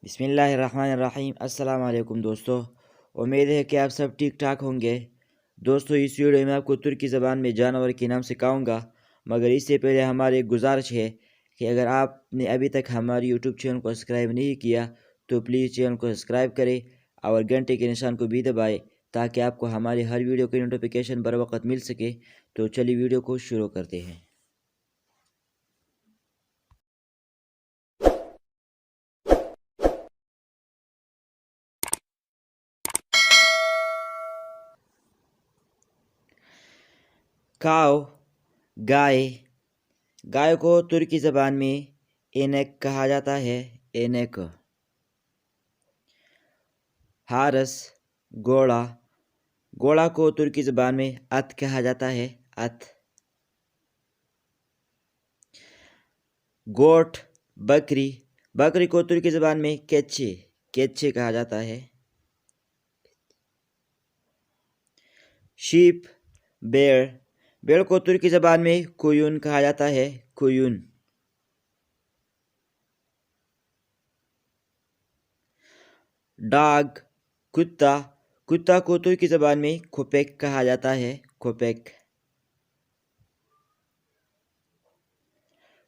بسم اللہ الرحمن الرحیم۔ السلام علیکم دوستو، امید ہے کہ آپ سب ٹھیک ٹھاک ہوں گے۔ دوستو اس ویڈیو میں آپ کو ترکی زبان میں جانور کے نام سکھاؤں گا، مگر اس سے پہلے ہماری ایک گزارش ہے کہ اگر آپ نے ابھی تک ہماری یوٹیوب چینل کو سبسکرائب نہیں کیا تو پلیز چینل کو سبسکرائب کریں اور گھنٹے کے نشان کو بھی دبائیں تاکہ آپ کو ہماری ہر ویڈیو کی نوٹیفیکیشن بر وقت مل سکے۔ تو چلیے ویڈیو کو شروع کرتے ہیں۔ کاؤ، گائے۔ گائے کو ترکی زبان میں اینک کہا جاتا ہے، اینک۔ ہارس، گھوڑا۔ گھوڑا کو ترکی زبان میں ات کہا جاتا ہے، ات۔ گوٹ، بکری۔ بکری کو ترکی زبان میں کیچے، کیچے کہا جاتا ہے۔ شیپ، بیڑ۔ بیڑ کو ترکی زبان میں کویون کہا جاتا ہے، کویون۔ ڈاگ، کتا۔ کتا کو ترکی زبان میں کھوپیک کہا جاتا ہے، کھوپیک۔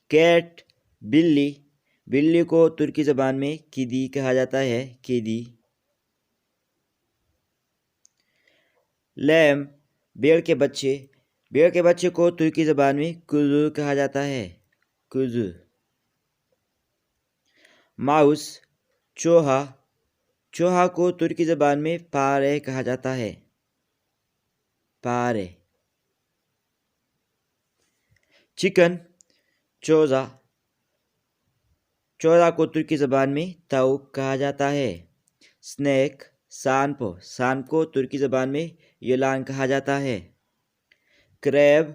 کیٹ، بلی۔ بلی کو ترکی زبان میں کیدی کہا جاتا ہے، کیدی۔ لیم، بیڑ کے بچے۔ بیڑ کے بچے کو ترکی زبان میں کزو کہا جاتا ہے، کزو۔ ماؤس، چوہا۔ چوہا کو ترکی زبان میں پارے کہا جاتا ہے، پارے۔ چکن، چوزا۔ چوزا کو ترکی زبان میں تاؤک کہا جاتا ہے۔ سنیک، سانپ۔ سانپ کو ترکی زبان میں یلان کہا جاتا ہے۔ کریب،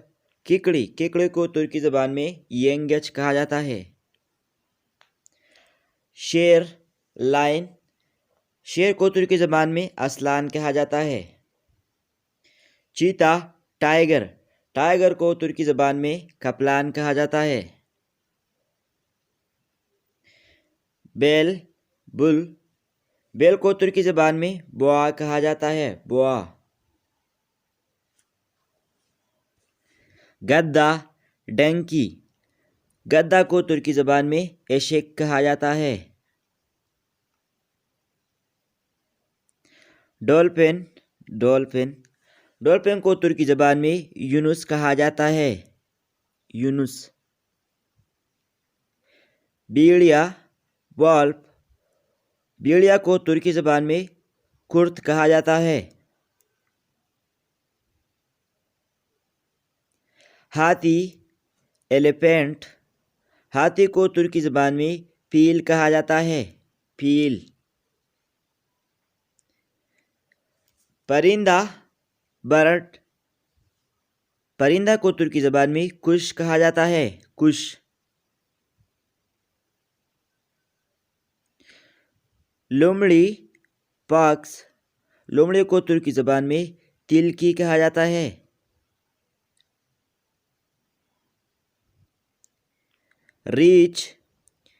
ککڑی۔ ککڑی کو ترکی زبان میں ینگچ کہا جاتا ہے۔ شیر، لائن۔ شیر کو ترکی زبان میں اسلان کہا جاتا ہے۔ چیتا، ٹائیگر۔ ٹائیگر کو ترکی زبان میں کپلان کہا جاتا ہے۔ بیل، بل۔ بیل کو ترکی زبان میں بوا کہا جاتا ہے، بوا۔ گدھا، ڈنکی۔ گدھا کو ترکی زبان میں ایشیک کہا جاتا ہے۔ Dolphin, dolphin. ڈولفن کو ترکی زبان میں یونس کہا جاتا ہے، یونس۔ بیڑیا، والپ۔ بیڑیا کو ترکی زبان میں کرت کہا جاتا ہے۔ ہاتھی، ایلیفینٹ۔ ہاتھی کو ترکی زبان میں پیل کہا جاتا ہے، پیل۔ پرندہ، برڈ۔ پرندہ کو ترکی زبان میں کش کہا جاتا ہے، کش۔ لومڑی، پاکس۔ لومڑی کو ترکی زبان میں تلکی کہا جاتا ہے۔ ریچھ،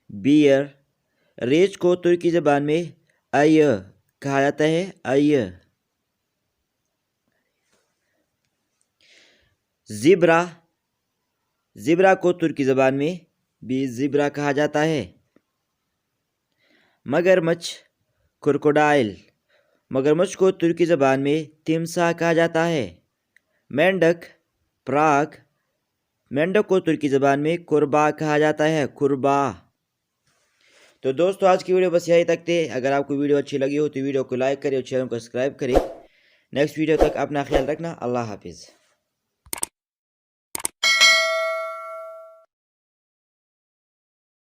بیئر۔ ریچھ کو ترکی زبان میں ایہ کہا جاتا ہے، ایہ۔ زبرا۔ زبرا کو ترکی زبان میں بھی زبرا کہا جاتا ہے۔ مگرمچھ، کروکوڈائل۔ مگرمچھ کو ترکی زبان میں تمساح کہا جاتا ہے۔ مینڈک، پراگ۔ مینڈک کو ترکی زبان میں کربا کہا جاتا ہے، کربا۔ تو دوستو آج کی ویڈیو بس یہی تک تھے۔ اگر آپ کو ویڈیو اچھی لگی ہو تو ویڈیو کو لائک کریں اور چینل کو سبسکرائب کریں۔ نیکسٹ ویڈیو تک اپنا خیال رکھنا۔ اللہ حافظ۔